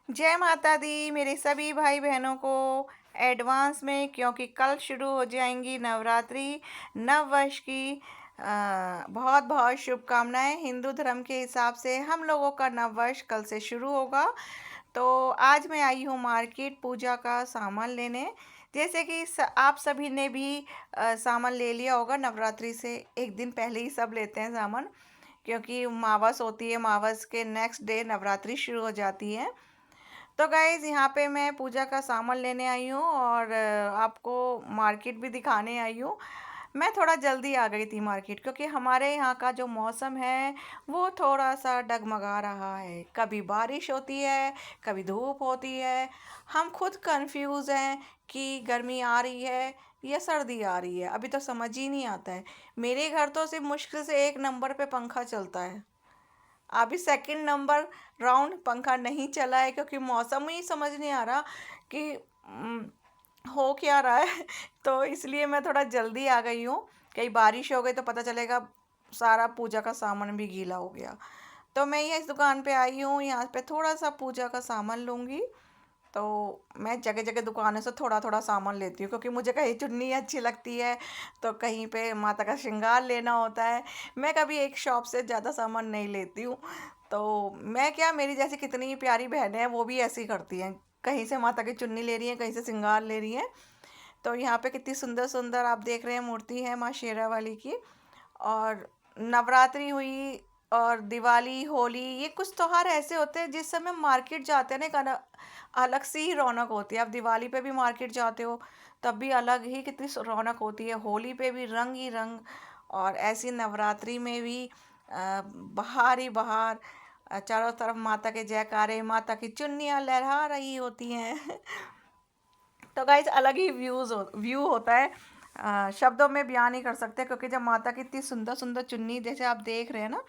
जय माता दी मेरे सभी भाई बहनों को एडवांस में, क्योंकि कल शुरू हो जाएंगी नवरात्रि। नव वर्ष की बहुत बहुत शुभकामनाएं। हिंदू धर्म के हिसाब से हम लोगों का नव वर्ष कल से शुरू होगा। तो आज मैं आई हूँ मार्केट पूजा का सामान लेने। जैसे कि आप सभी ने भी सामान ले लिया होगा। नवरात्रि से एक दिन पहले ही सब लेते हैं सामान, क्योंकि मावस होती है, मावस के नेक्स्ट डे नवरात्रि शुरू हो जाती है। तो गाइज़ यहाँ पे मैं पूजा का सामान लेने आई हूँ और आपको मार्केट भी दिखाने आई हूँ। मैं थोड़ा जल्दी आ गई थी मार्केट, क्योंकि हमारे यहाँ का जो मौसम है वो थोड़ा सा डगमगा रहा है। कभी बारिश होती है, कभी धूप होती है। हम खुद कंफ्यूज हैं कि गर्मी आ रही है या सर्दी आ रही है। अभी तो समझ ही नहीं आता है। मेरे घर तो सिर्फ मुश्किल से एक नंबर पे पंखा चलता है। अभी सेकंड नंबर राउंड पंखा नहीं चला है, क्योंकि मौसम ही समझ नहीं आ रहा कि हो क्या रहा है। तो इसलिए मैं थोड़ा जल्दी आ गई हूँ। कहीं बारिश हो गई तो पता चलेगा सारा पूजा का सामान भी गीला हो गया। तो मैं ये इस दुकान पे आई हूँ, यहाँ पे थोड़ा सा पूजा का सामान लूँगी। तो मैं जगह जगह दुकानों से थोड़ा थोड़ा सामान लेती हूँ, क्योंकि मुझे कहीं चुन्नी अच्छी लगती है तो कहीं पे माता का श्रृंगार लेना होता है। मैं कभी एक शॉप से ज़्यादा सामान नहीं लेती हूँ। तो मैं क्या, मेरी जैसी कितनी प्यारी बहनें हैं वो भी ऐसी ही करती हैं। कहीं से माता की चुन्नी ले रही हैं, कहीं से श्रृंगार ले रही हैं। तो यहाँ पे कितनी सुंदर सुंदर आप देख रहे हैं मूर्ति है माँ शेरा वाली की। और नवरात्रि हुई और दिवाली, होली, ये कुछ त्योहार ऐसे होते हैं जिस समय मार्केट जाते हैं ना, एक अलग सी ही रौनक होती है। आप दिवाली पे भी मार्केट जाते हो तब भी अलग ही कितनी रौनक होती है। होली पे भी रंग ही रंग। और ऐसी नवरात्रि में भी बाहर ही बाहर चारों तरफ माता के जयकारे, माता की चुन्नियाँ लहरा रही होती हैं। तो गाइज अलग ही व्यू होता है। शब्दों में बयान नहीं कर सकते, क्योंकि जब माता की इतनी सुंदर सुंदर चुन्नी जैसे आप देख रहे हैं ना,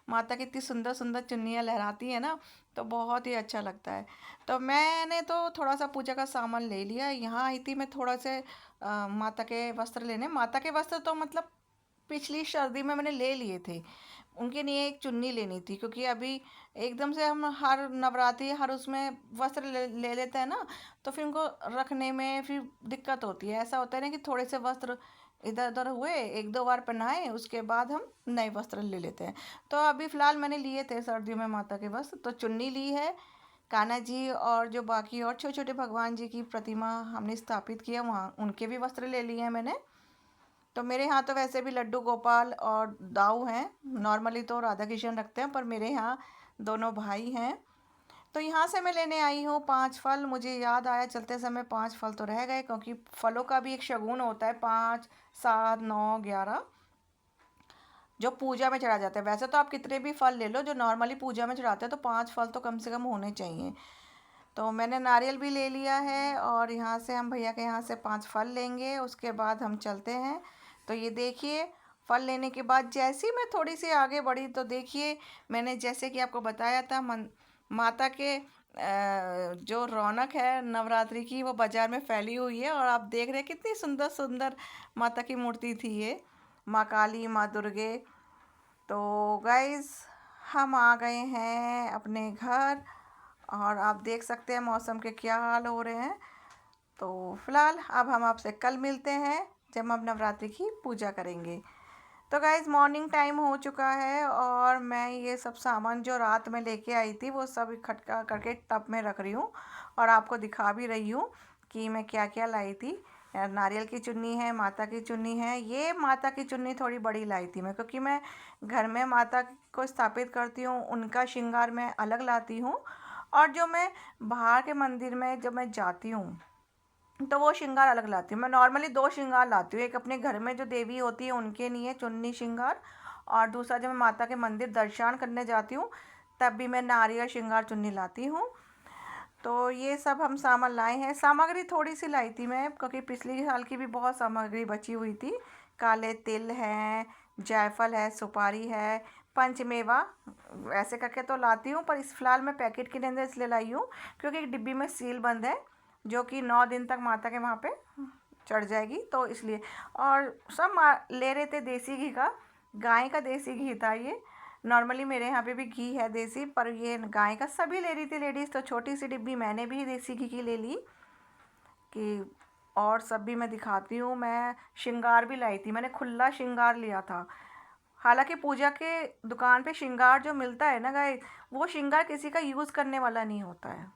माता की इतनी सुंदर सुंदर चुन्नियाँ लहराती है ना, तो बहुत ही अच्छा लगता है। तो मैंने तो थोड़ा सा पूजा का सामान ले लिया। यहाँ आई थी मैं थोड़ा से माता के वस्त्र लेने। माता के वस्त्र तो मतलब पिछली सर्दी में मैंने ले लिए थे। उनके लिए एक चुन्नी लेनी थी, क्योंकि अभी एकदम से हम हर नवरात्रि हर उसमें वस्त्र ले लेते हैं ना, तो फिर उनको रखने में फिर दिक्कत होती है। ऐसा होता है ना कि थोड़े से वस्त्र इधर उधर हुए, एक दो बार पहनाए, उसके बाद हम नए वस्त्र ले लेते हैं। तो अभी फ़िलहाल मैंने लिए थे सर्दियों में माता के वस्त्र, तो चुन्नी ली है। कान्हा जी और जो बाकी और छोटे छोटे भगवान जी की प्रतिमा हमने स्थापित किया, वहाँ उनके भी वस्त्र ले लिए हैं मैंने। तो मेरे यहाँ तो वैसे भी लड्डू गोपाल और दाऊ हैं। नॉर्मली तो राधा कृष्ण रखते हैं, पर मेरे यहाँ दोनों भाई हैं। तो यहाँ से मैं लेने आई हूँ 5 फल। मुझे याद आया चलते समय 5 फल तो रह गए, क्योंकि फलों का भी एक शगुन होता है। 5, 7, 9, 11 जो पूजा में चढ़ा जाता है। वैसे तो आप कितने भी फल ले लो जो नॉर्मली पूजा में चढ़ाते हैं, तो 5 फल तो कम से कम होने चाहिए। तो मैंने नारियल भी ले लिया है, और यहाँ से हम भैया के यहाँ से 5 फल लेंगे, उसके बाद हम चलते हैं। तो ये देखिए, फल लेने के बाद जैसे ही मैं थोड़ी सी आगे बढ़ी तो देखिए, मैंने जैसे कि आपको बताया था माता के जो रौनक है नवरात्रि की वो बाज़ार में फैली हुई है। और आप देख रहे हैं कितनी सुंदर सुंदर माता की मूर्ति थी ये, माँ काली, माँ दुर्गे। तो गाइज़ हम आ गए हैं अपने घर, और आप देख सकते हैं मौसम के क्या हाल हो रहे हैं। तो फिलहाल अब हम आपसे कल मिलते हैं, जब हम नवरात्रि की पूजा करेंगे। तो गाइज़ मॉर्निंग टाइम हो चुका है, और मैं ये सब सामान जो रात में लेके आई थी वो सब इकट्ठा करके टब में रख रही हूँ, और आपको दिखा भी रही हूँ कि मैं क्या क्या लाई थी। नारियल की चुन्नी है, माता की चुन्नी है। ये माता की चुन्नी थोड़ी बड़ी लाई थी मैं, क्योंकि मैं घर में माता को स्थापित करती हूँ, उनका श्रृंगार मैं अलग लाती हूँ। और जो मैं बाहर के मंदिर में जब मैं जाती हूँ तो वो श्रृंगार अलग लाती हूँ। मैं नॉर्मली 2 श्रृंगार लाती हूँ। एक अपने घर में जो देवी होती है उनके लिए चुन्नी श्रृंगार, और दूसरा जब मैं माता के मंदिर दर्शन करने जाती हूँ तब भी मैं नारियल श्रृंगार चुन्नी लाती हूँ। तो ये सब हम सामान लाए हैं। सामग्री थोड़ी सी लाई थी मैं, क्योंकि पिछले साल की भी बहुत सामग्री बची हुई थी। काले तिल हैं, जायफल है, सुपारी है, पंचमेवा ऐसे करके तो लाती हूँ, पर इस फिलहाल मैं पैकेट के अंदर इसलिए लाई हूँ क्योंकि एक डिब्बी में सील बंद है, जो कि 9 दिन तक माता के वहाँ पे चढ़ जाएगी, तो इसलिए। और सब ले रहे थे देसी घी का, गाय का देसी घी था ये। नॉर्मली मेरे यहाँ पे भी घी है देसी, पर ये गाय का सभी ले रही थी लेडीज़, तो छोटी सी डिब्बी मैंने भी देसी घी की ले ली कि और सब भी मैं दिखाती हूँ। मैं श्रृंगार भी लाई थी, मैंने खुला श्रृंगार लिया था। हालांकि पूजा के दुकान पे श्रृंगार जो मिलता है ना गाइस, वो श्रृंगार किसी का यूज़ करने वाला नहीं होता है,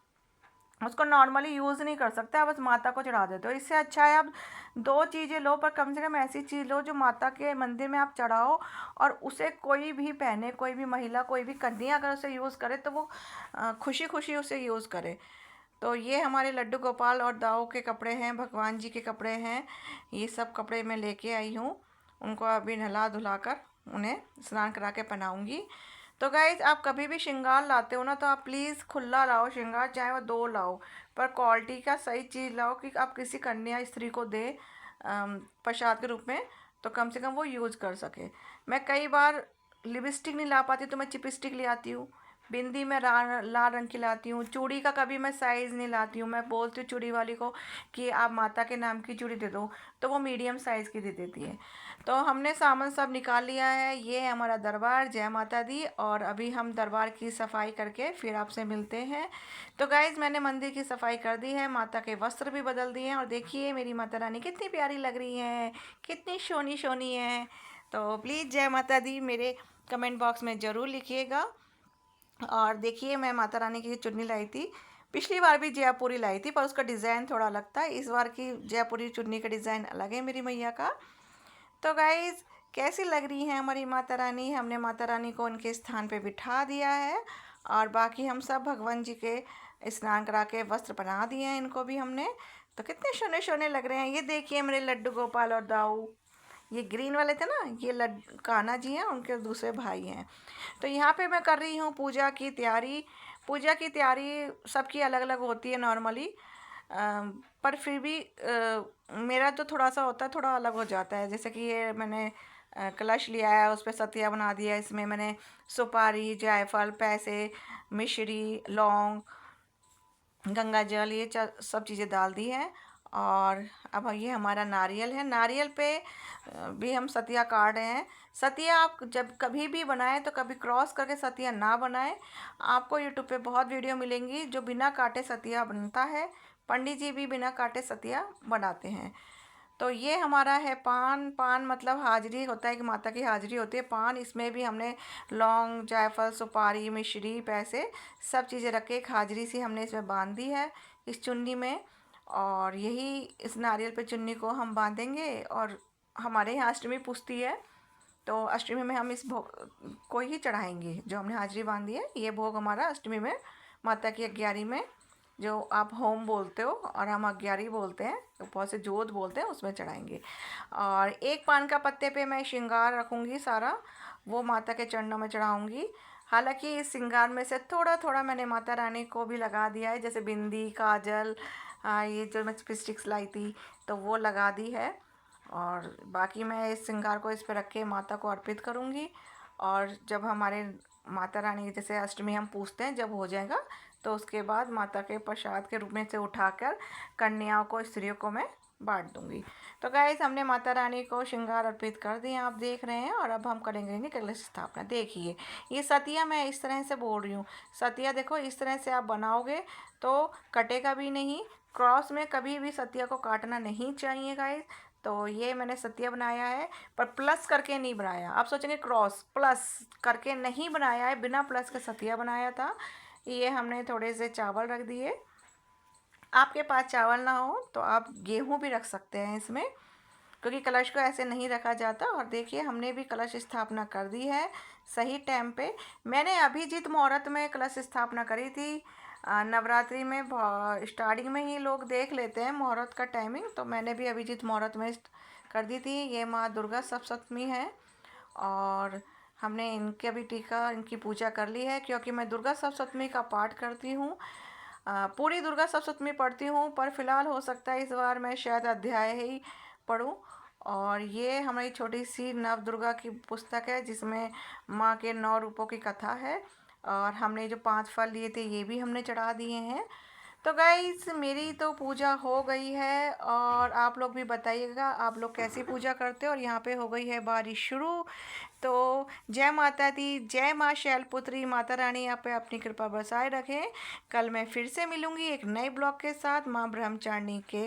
उसको नॉर्मली यूज़ नहीं कर सकते, आप बस माता को चढ़ा देते हो। इससे अच्छा है आप दो चीज़ें लो, पर कम से कम ऐसी चीज़ लो जो माता के मंदिर में आप चढ़ाओ और उसे कोई भी पहने, कोई भी महिला, कोई भी कन्या अगर उसे यूज़ करे तो वो खुशी खुशी उसे यूज़ करे। तो ये हमारे लड्डू गोपाल और दाऊ के कपड़े हैं, भगवान जी के कपड़े हैं। ये सब कपड़े मैं लेके आई हूँ, उनको अभी नहला धुला कर उन्हें स्नान करा के पहनाऊँगी। तो गाइज आप कभी भी श्रृंगार लाते हो ना, तो आप प्लीज़ खुला लाओ श्रृंगार, चाहे वो दो लाओ, पर क्वालिटी का सही चीज़ लाओ कि आप किसी कन्या स्त्री को दे प्रसाद के रूप में, तो कम से कम वो यूज़ कर सके। मैं कई बार लिपस्टिक नहीं ला पाती तो मैं चिपस्टिक ले आती हूँ, बिंदी में लाल रंग की लाती हूँ, चूड़ी का कभी मैं साइज़ नहीं लाती हूँ। मैं बोलती हूँ चूड़ी वाली को कि आप माता के नाम की चूड़ी दे दो, तो वो मीडियम साइज़ की दे देती है। तो हमने सामान सब निकाल लिया है, ये है हमारा दरबार। जय माता दी। और अभी हम दरबार की सफाई करके फिर आपसे मिलते हैं। तो गाइज़ मैंने मंदिर की सफाई कर दी है, माता के वस्त्र भी बदल दिए हैं, और देखिए मेरी माता रानी कितनी प्यारी लग रही है, कितनी सोनी सोनी है। तो प्लीज़ जय माता दी मेरे कमेंट बॉक्स में ज़रूर लिखिएगा। और देखिए मैं माता रानी की चुन्नी लाई थी, पिछली बार भी जयपुरी लाई थी, पर उसका डिज़ाइन थोड़ा अलग था। इस बार की जयपुरी चुन्नी का डिज़ाइन अलग है मेरी मैया का। तो गाइज़ कैसी लग रही है हमारी माता रानी? हमने माता रानी को उनके स्थान पे बिठा दिया है, और बाकी हम सब भगवान जी के स्नान करा के वस्त्र पहना दिए हैं इनको भी हमने। तो कितने सोने सोने लग रहे हैं। ये देखिए मेरे लड्डू गोपाल और दाऊ, ये ग्रीन वाले थे ना, ये कान्हा जी हैं, उनके दूसरे भाई हैं। तो यहाँ पे मैं कर रही हूँ पूजा की तैयारी। पूजा की तैयारी सबकी अलग अलग होती है नॉर्मली, पर फिर भी मेरा जो थोड़ा सा होता है थोड़ा अलग हो जाता है। जैसे कि ये मैंने कलश लिया है, उस पर सतिया बना दिया है। इसमें मैंने सुपारी, जायफल, पैसे, मिश्री, लौंग, गंगा जल, ये सब चीज़ें डाल दी हैं। और अब ये हमारा नारियल है, नारियल पे भी हम सतिया काट रहे हैं। सतिया आप जब कभी भी बनाएं तो कभी क्रॉस करके सतिया ना बनाएं। आपको यूट्यूब पे बहुत वीडियो मिलेंगी जो बिना काटे सतिया बनता है, पंडित जी भी बिना काटे सतिया बनाते हैं। तो ये हमारा है पान। पान मतलब हाजिरी होता है कि माता की हाजिरी होती है। पान, इसमें भी हमने लौंग, जायफल, सुपारी, मिश्री, पैसे सब चीज़ें रख के एक हाजिरी सी हमने इसमें बांध दी है इस चुन्नी में। और यही इस नारियल पे चुन्नी को हम बांधेंगे। और हमारे यहाँ अष्टमी पूजती है, तो अष्टमी में हम इस भोग को ही चढ़ाएंगे जो हमने हाजिरी बांधी है। ये भोग हमारा अष्टमी में माता की अग्यारी में, जो आप होम बोलते हो और हम अग्यारी बोलते हैं, तो बहुत से जोत बोलते हैं, उसमें चढ़ाएंगे। और एक पान का पत्ते पे मैं श्रृंगार रखूँगी सारा, वो माता के चरणों में चढ़ाऊँगी। हालांकि इस श्रृंगार में से थोड़ा थोड़ा मैंने माता रानी को भी लगा दिया है, जैसे बिंदी, काजल, ये जो मैं लिपस्टिक्स लाई थी तो वो लगा दी है। और बाकी मैं इस श्रृंगार को इस पर रख के माता को अर्पित करूँगी। और जब हमारे माता रानी जैसे अष्टमी हम पूजते हैं जब हो जाएगा, तो उसके बाद माता के प्रसाद के रूप में से उठाकर कन्याओं को, स्त्रियों को मैं बांट दूंगी। तो गाइस हमने माता रानी को श्रृंगार अर्पित कर दिए, आप देख रहे हैं। और अब हम करेंगे कलश स्थापना। देखिए ये सतिया मैं इस तरह से बोल रही हूँ, सतिया देखो इस तरह से आप बनाओगे तो कटेगा भी नहीं। क्रॉस में कभी भी सतिया को काटना नहीं चाहिए गाइस। तो ये मैंने सतिया बनाया है, पर प्लस करके नहीं बनाया। आप सोचेंगे क्रॉस प्लस करके नहीं बनाया है, बिना प्लस के सतिया बनाया था। ये हमने थोड़े से चावल रख दिए, आपके पास चावल ना हो तो आप गेहूं भी रख सकते हैं इसमें, क्योंकि कलश को ऐसे नहीं रखा जाता। और देखिए हमने भी कलश स्थापना कर दी है सही टाइम पे। मैंने अभिजीत मुहूर्त में कलश स्थापना करी थी। नवरात्रि में स्टार्टिंग में ही लोग देख लेते हैं मुहूर्त का टाइमिंग, तो मैंने भी अभिजीत मुहूर्त में कर दी थी। ये माँ दुर्गा सप्तमी है, और हमने इनके भी टीका, इनकी पूजा कर ली है, क्योंकि मैं दुर्गा सप्तमी का पाठ करती हूँ। पूरी दुर्गा सप्तमी पढ़ती हूँ, पर फिलहाल हो सकता है इस बार मैं शायद अध्याय ही पढूं। और ये हमारी छोटी सी नव दुर्गा की पुस्तक है, जिसमें माँ के 9 रूपों की कथा है। और हमने जो 5 फल लिए थे ये भी हमने चढ़ा दिए हैं। तो गाइस मेरी तो पूजा हो गई है और आप लोग भी बताइएगा आप लोग कैसी पूजा करते हो। और यहाँ पे हो गई है बारिश शुरू। तो जय माता दी, जय माँ शैलपुत्री, माता रानी आप पे अपनी कृपा बरसाए रखें। कल मैं फिर से मिलूंगी एक नए ब्लॉग के साथ माँ ब्रह्मचारिणी के